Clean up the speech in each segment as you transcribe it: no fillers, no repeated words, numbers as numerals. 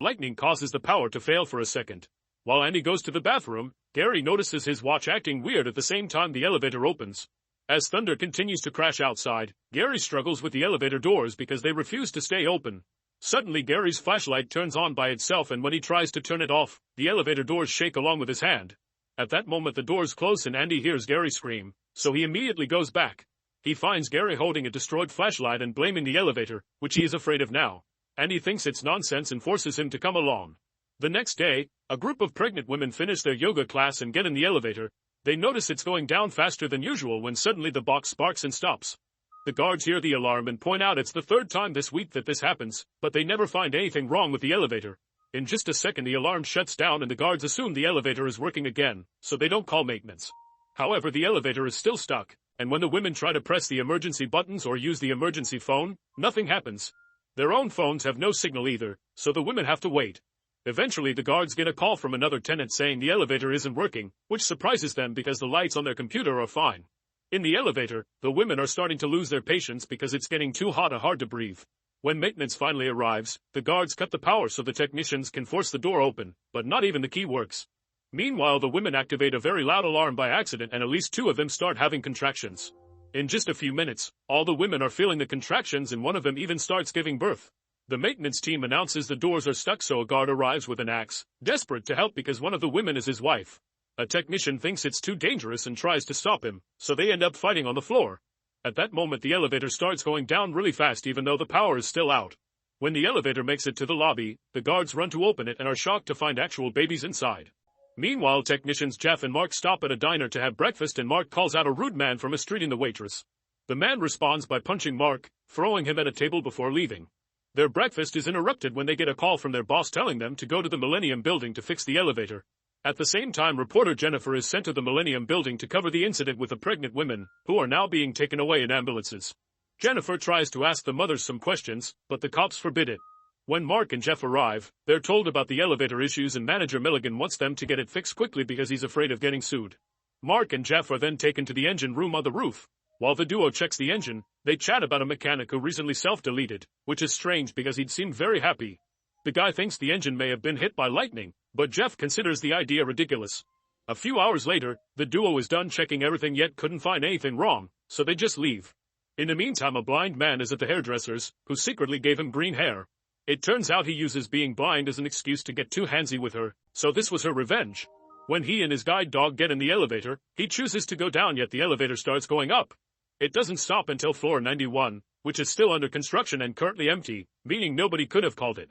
Lightning causes the power to fail for a second. While Andy goes to the bathroom, Gary notices his watch acting weird at the same time the elevator opens. As thunder continues to crash outside, Gary struggles with the elevator doors because they refuse to stay open. Suddenly Gary's flashlight turns on by itself, and when he tries to turn it off, the elevator doors shake along with his hand. At that moment the doors close and Andy hears Gary scream, so he immediately goes back. He finds Gary holding a destroyed flashlight and blaming the elevator, which he is afraid of now. Andy thinks it's nonsense and forces him to come along. The next day, a group of pregnant women finish their yoga class and get in the elevator. They notice it's going down faster than usual when suddenly the box sparks and stops. The guards hear the alarm and point out it's the third time this week that this happens, but they never find anything wrong with the elevator. In just a second the alarm shuts down and the guards assume the elevator is working again, so they don't call maintenance. However, the elevator is still stuck, and when the women try to press the emergency buttons or use the emergency phone, nothing happens. Their own phones have no signal either, so the women have to wait. Eventually the guards get a call from another tenant saying the elevator isn't working, which surprises them because the lights on their computer are fine. In the elevator, the women are starting to lose their patience because it's getting too hot and hard to breathe. When maintenance finally arrives, the guards cut the power so the technicians can force the door open, but not even the key works. Meanwhile, the women activate a very loud alarm by accident and at least 2 of them start having contractions. In just a few minutes, all the women are feeling the contractions and one of them even starts giving birth. The maintenance team announces the doors are stuck, so a guard arrives with an axe, desperate to help because one of the women is his wife. A technician thinks it's too dangerous and tries to stop him, so they end up fighting on the floor. At that moment the elevator starts going down really fast even though the power is still out. When the elevator makes it to the lobby, the guards run to open it and are shocked to find actual babies inside. Meanwhile, technicians Jeff and Mark stop at a diner to have breakfast and Mark calls out a rude man from mistreating the waitress. The man responds by punching Mark, throwing him at a table before leaving. Their breakfast is interrupted when they get a call from their boss telling them to go to the Millennium Building to fix the elevator. At the same time, reporter Jennifer is sent to the Millennium Building to cover the incident with the pregnant women, who are now being taken away in ambulances. Jennifer tries to ask the mothers some questions, but the cops forbid it. When Mark and Jeff arrive, they're told about the elevator issues and manager Milligan wants them to get it fixed quickly because he's afraid of getting sued. Mark and Jeff are then taken to the engine room on the roof. While the duo checks the engine, they chat about a mechanic who recently self-deleted, which is strange because he'd seemed very happy. The guy thinks the engine may have been hit by lightning, but Jeff considers the idea ridiculous. A few hours later, the duo is done checking everything yet couldn't find anything wrong, so they just leave. In the meantime, a blind man is at the hairdresser's, who secretly gave him green hair. It turns out he uses being blind as an excuse to get too handsy with her, so this was her revenge. When he and his guide dog get in the elevator, he chooses to go down yet the elevator starts going up. It doesn't stop until floor 91, which is still under construction and currently empty, meaning nobody could have called it.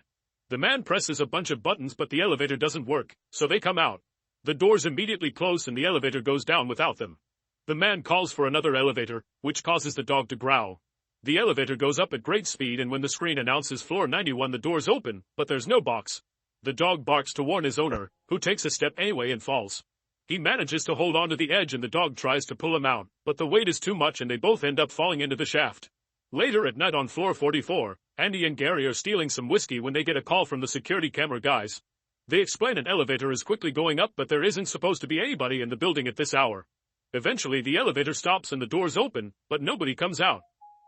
The man presses a bunch of buttons but the elevator doesn't work, so they come out. The doors immediately close and the elevator goes down without them. The man calls for another elevator, which causes the dog to growl. The elevator goes up at great speed and when the screen announces floor 91 the doors open, but there's no box. The dog barks to warn his owner, who takes a step anyway and falls. He manages to hold on to the edge and the dog tries to pull him out, but the weight is too much and they both end up falling into the shaft. Later at night on floor 44, Andy and Gary are stealing some whiskey when they get a call from the security camera guys. They explain an elevator is quickly going up but there isn't supposed to be anybody in the building at this hour. Eventually the elevator stops and the doors open, but nobody comes out.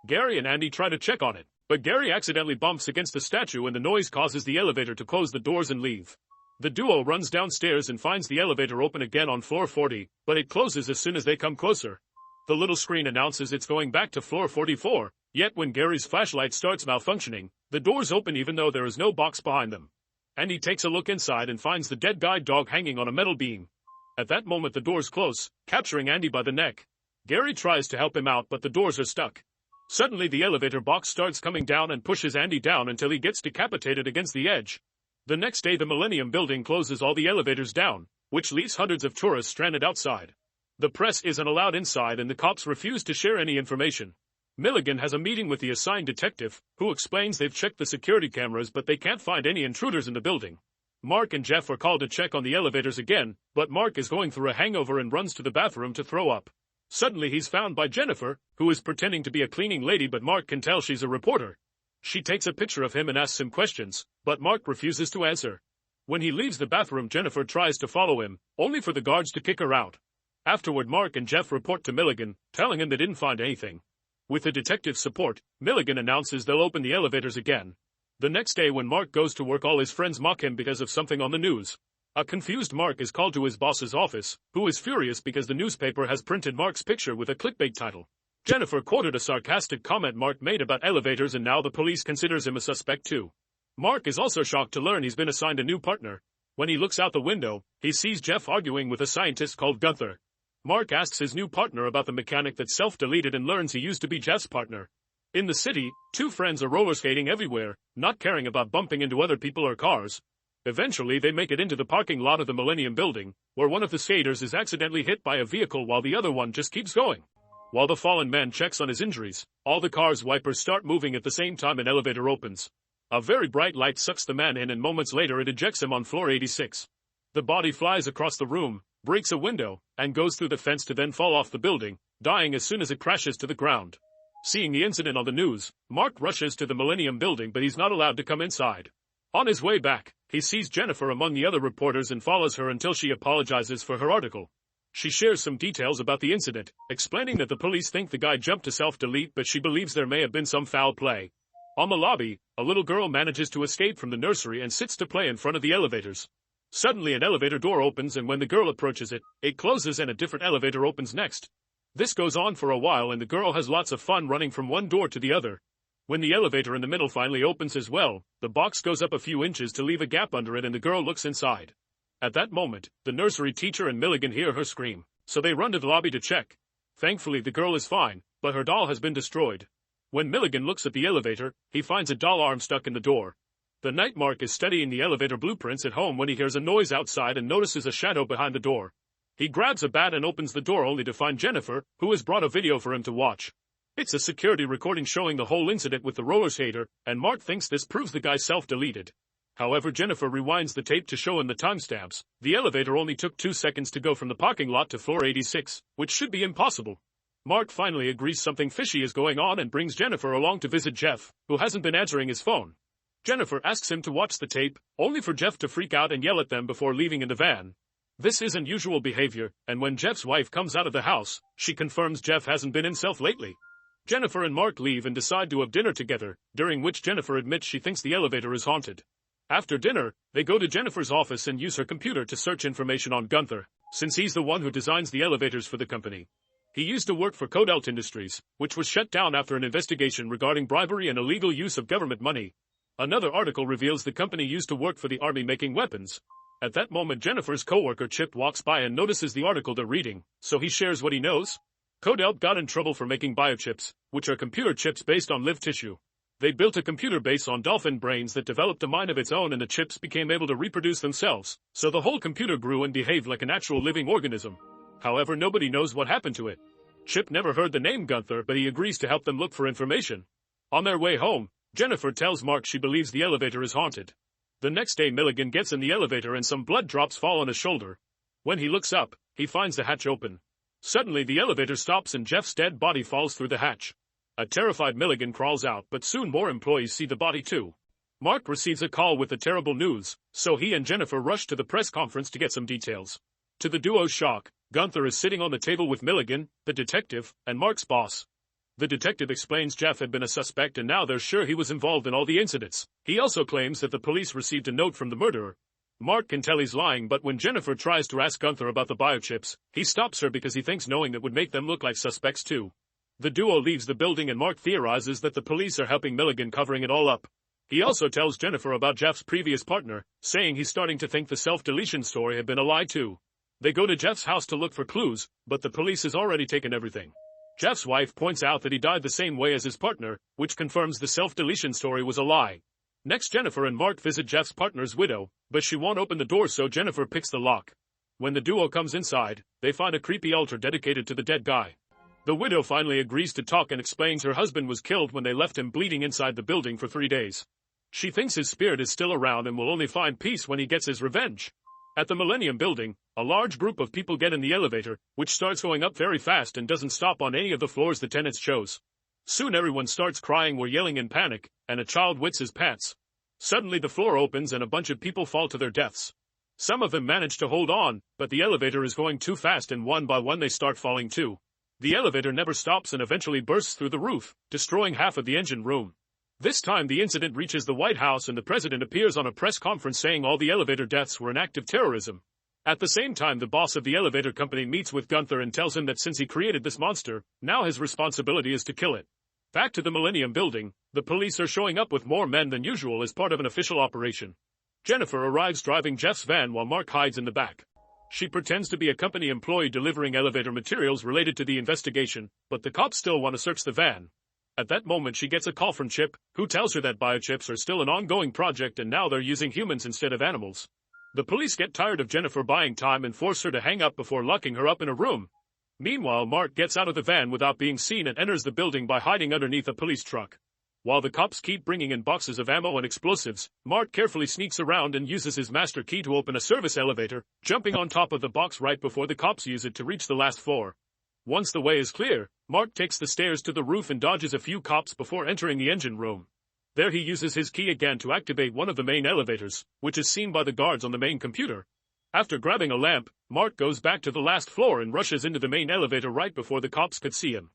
Gary and Andy try to check on it, but Gary accidentally bumps against the statue and the noise causes the elevator to close the doors and leave. The duo runs downstairs and finds the elevator open again on floor 40, but it closes as soon as they come closer. The little screen announces it's going back to floor 44, yet when Gary's flashlight starts malfunctioning, the doors open even though there is no box behind them. Andy takes a look inside and finds the dead guide dog hanging on a metal beam. At that moment the doors close, capturing Andy by the neck. Gary tries to help him out but the doors are stuck. Suddenly the elevator box starts coming down and pushes Andy down until he gets decapitated against the edge. The next day the Millennium Building closes all the elevators down, which leaves hundreds of tourists stranded outside. The press isn't allowed inside and the cops refuse to share any information. Milligan has a meeting with the assigned detective, who explains they've checked the security cameras but they can't find any intruders in the building. Mark and Jeff are called to check on the elevators again, but Mark is going through a hangover and runs to the bathroom to throw up. Suddenly he's found by Jennifer, who is pretending to be a cleaning lady but Mark can tell she's a reporter. She takes a picture of him and asks him questions, but Mark refuses to answer. When he leaves the bathroom, Jennifer tries to follow him, only for the guards to kick her out. Afterward, Mark and Jeff report to Milligan, telling him they didn't find anything. With the detective's support, Milligan announces they'll open the elevators again. The next day when Mark goes to work, all his friends mock him because of something on the news. A confused Mark is called to his boss's office, who is furious because the newspaper has printed Mark's picture with a clickbait title. Jennifer quoted a sarcastic comment Mark made about elevators, and now the police considers him a suspect too. Mark is also shocked to learn he's been assigned a new partner. When he looks out the window, he sees Jeff arguing with a scientist called Gunther. Mark asks his new partner about the mechanic that self-deleted and learns he used to be Jeff's partner. In the city, two friends are roller skating everywhere, not caring about bumping into other people or cars. Eventually they make it into the parking lot of the Millennium Building, where one of the skaters is accidentally hit by a vehicle while the other one just keeps going. While the fallen man checks on his injuries, all the car's wipers start moving at the same time an elevator opens. A very bright light sucks the man in, and moments later it ejects him on floor 86. The body flies across the room, breaks a window, and goes through the fence to then fall off the building, dying as soon as it crashes to the ground. Seeing the incident on the news, Mark rushes to the Millennium Building, but he's not allowed to come inside. On his way back, he sees Jennifer among the other reporters and follows her until she apologizes for her article. She shares some details about the incident, explaining that the police think the guy jumped to self-delete, but she believes there may have been some foul play. On the lobby, a little girl manages to escape from the nursery and sits to play in front of the elevators. Suddenly an elevator door opens, and when the girl approaches it, it closes and a different elevator opens next. This goes on for a while, and the girl has lots of fun running from one door to the other. When the elevator in the middle finally opens as well, the box goes up a few inches to leave a gap under it, and the girl looks inside. At that moment, the nursery teacher and Milligan hear her scream, so they run to the lobby to check. Thankfully the girl is fine, but her doll has been destroyed. When Milligan looks at the elevator, he finds a doll arm stuck in the door. The night Mark is studying the elevator blueprints at home when he hears a noise outside and notices a shadow behind the door. He grabs a bat and opens the door only to find Jennifer, who has brought a video for him to watch. It's a security recording showing the whole incident with the roller skater, and Mark thinks this proves the guy self-deleted. However, Jennifer rewinds the tape to show in the timestamps. The elevator only took 2 seconds to go from the parking lot to floor 86, which should be impossible. Mark finally agrees something fishy is going on and brings Jennifer along to visit Jeff, who hasn't been answering his phone. Jennifer asks him to watch the tape, only for Jeff to freak out and yell at them before leaving in the van. This isn't usual behavior, and when Jeff's wife comes out of the house, she confirms Jeff hasn't been himself lately. Jennifer and Mark leave and decide to have dinner together, during which Jennifer admits she thinks the elevator is haunted. After dinner, they go to Jennifer's office and use her computer to search information on Gunther, since he's the one who designs the elevators for the company. He used to work for Codelt Industries, which was shut down after an investigation regarding bribery and illegal use of government money. Another article reveals the company used to work for the army making weapons. At that moment, Jennifer's coworker Chip walks by and notices the article they're reading, so he shares what he knows. Codelt got in trouble for making biochips, which are computer chips based on live tissue. They built a computer base on dolphin brains that developed a mind of its own, and the chips became able to reproduce themselves, so the whole computer grew and behaved like an actual living organism. However, nobody knows what happened to it. Chip never heard the name Gunther, but he agrees to help them look for information. On their way home, Jennifer tells Mark she believes the elevator is haunted. The next day Milligan gets in the elevator and some blood drops fall on his shoulder. When he looks up, he finds the hatch open. Suddenly the elevator stops and Jeff's dead body falls through the hatch. A terrified Milligan crawls out, but soon more employees see the body too. Mark receives a call with the terrible news, so he and Jennifer rush to the press conference to get some details. To the duo's shock, Gunther is sitting on the table with Milligan, the detective, and Mark's boss. The detective explains Jeff had been a suspect and now they're sure he was involved in all the incidents. He also claims that the police received a note from the murderer. Mark can tell he's lying, but when Jennifer tries to ask Gunther about the biochips, he stops her because he thinks knowing that would make them look like suspects too. The duo leaves the building and Mark theorizes that the police are helping Milligan covering it all up. He also tells Jennifer about Jeff's previous partner, saying he's starting to think the self-deletion story had been a lie too. They go to Jeff's house to look for clues, but the police has already taken everything. Jeff's wife points out that he died the same way as his partner, which confirms the self-deletion story was a lie. Next, Jennifer and Mark visit Jeff's partner's widow, but she won't open the door, so Jennifer picks the lock. When the duo comes inside, they find a creepy altar dedicated to the dead guy. The widow finally agrees to talk and explains her husband was killed when they left him bleeding inside the building for 3 days. She thinks his spirit is still around and will only find peace when he gets his revenge. At the Millennium Building, a large group of people get in the elevator, which starts going up very fast and doesn't stop on any of the floors the tenants chose. Soon everyone starts crying or yelling in panic, and a child wets his pants. Suddenly the floor opens and a bunch of people fall to their deaths. Some of them manage to hold on, but the elevator is going too fast and one by one they start falling too. The elevator never stops and eventually bursts through the roof, destroying half of the engine room. This time the incident reaches the White House and the president appears on a press conference saying all the elevator deaths were an act of terrorism. At the same time, the boss of the elevator company meets with Gunther and tells him that since he created this monster, now his responsibility is to kill it. Back to the Millennium Building, the police are showing up with more men than usual as part of an official operation. Jennifer arrives driving Jeff's van while Mark hides in the back. She pretends to be a company employee delivering elevator materials related to the investigation, but the cops still want to search the van. At that moment she gets a call from Chip, who tells her that biochips are still an ongoing project and now they're using humans instead of animals. The police get tired of Jennifer buying time and force her to hang up before locking her up in a room. Meanwhile, Mark gets out of the van without being seen and enters the building by hiding underneath a police truck. While the cops keep bringing in boxes of ammo and explosives, Mark carefully sneaks around and uses his master key to open a service elevator, jumping on top of the box right before the cops use it to reach the last floor. Once the way is clear, Mark takes the stairs to the roof and dodges a few cops before entering the engine room. There he uses his key again to activate one of the main elevators, which is seen by the guards on the main computer. After grabbing a lamp, Mark goes back to the last floor and rushes into the main elevator right before the cops could see him.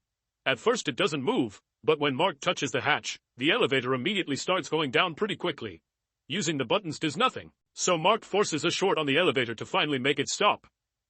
At first it doesn't move, but when Mark touches the hatch, the elevator immediately starts going down pretty quickly. Using the buttons does nothing, so Mark forces a short on the elevator to finally make it stop.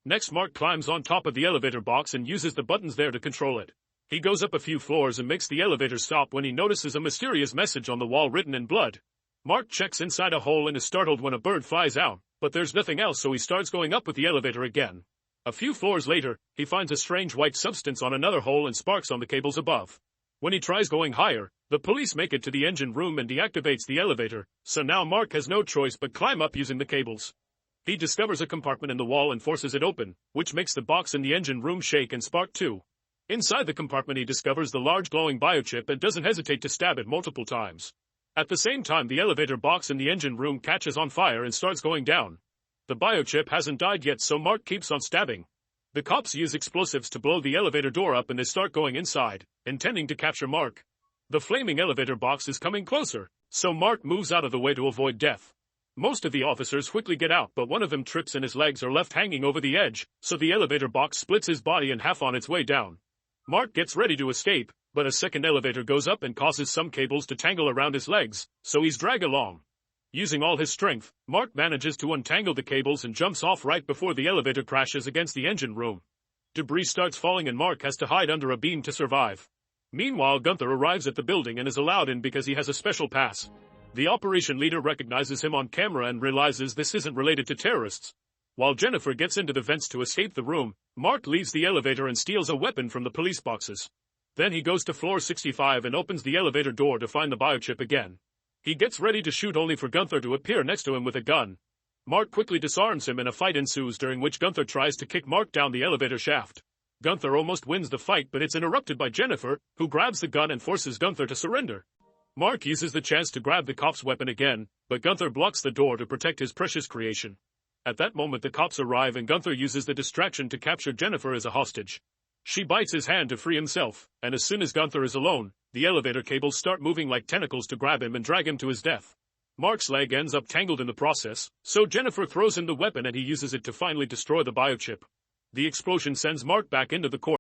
Next, Mark climbs on top of the elevator box and uses the buttons there to control it. He goes up a few floors and makes the elevator stop when he notices a mysterious message on the wall written in blood. Mark checks inside a hole and is startled when a bird flies out, but there's nothing else, so he starts going up with the elevator again. A few floors later, he finds a strange white substance on another hole and sparks on the cables above. When he tries going higher, the police make it to the engine room and deactivates the elevator, so now Mark has no choice but climb up using the cables. He discovers a compartment in the wall and forces it open, which makes the box in the engine room shake and spark too. Inside the compartment he discovers the large glowing biochip and doesn't hesitate to stab it multiple times. At the same time, the elevator box in the engine room catches on fire and starts going down. The biochip hasn't died yet, so Mark keeps on stabbing. The cops use explosives to blow the elevator door up and they start going inside, intending to capture Mark. The flaming elevator box is coming closer, so Mark moves out of the way to avoid death. Most of the officers quickly get out, but one of them trips and his legs are left hanging over the edge, so the elevator box splits his body in half on its way down. Mark gets ready to escape, but a second elevator goes up and causes some cables to tangle around his legs, so he's dragged along. Using all his strength, Mark manages to untangle the cables and jumps off right before the elevator crashes against the engine room. Debris starts falling and Mark has to hide under a beam to survive. Meanwhile, Gunther arrives at the building and is allowed in because he has a special pass. The operation leader recognizes him on camera and realizes this isn't related to terrorists. While Jennifer gets into the vents to escape the room, Mark leaves the elevator and steals a weapon from the police boxes. Then he goes to floor 65 and opens the elevator door to find the biochip again. He gets ready to shoot only for Gunther to appear next to him with a gun. Mark quickly disarms him and a fight ensues during which Gunther tries to kick Mark down the elevator shaft. Gunther almost wins the fight, but it's interrupted by Jennifer, who grabs the gun and forces Gunther to surrender. Mark uses the chance to grab the cop's weapon again, but Gunther blocks the door to protect his precious creation. At that moment the cops arrive and Gunther uses the distraction to capture Jennifer as a hostage. She bites his hand to free himself, and as soon as Gunther is alone, the elevator cables start moving like tentacles to grab him and drag him to his death. Mark's leg ends up tangled in the process, so Jennifer throws him the weapon and he uses it to finally destroy the biochip. The explosion sends Mark back into the court.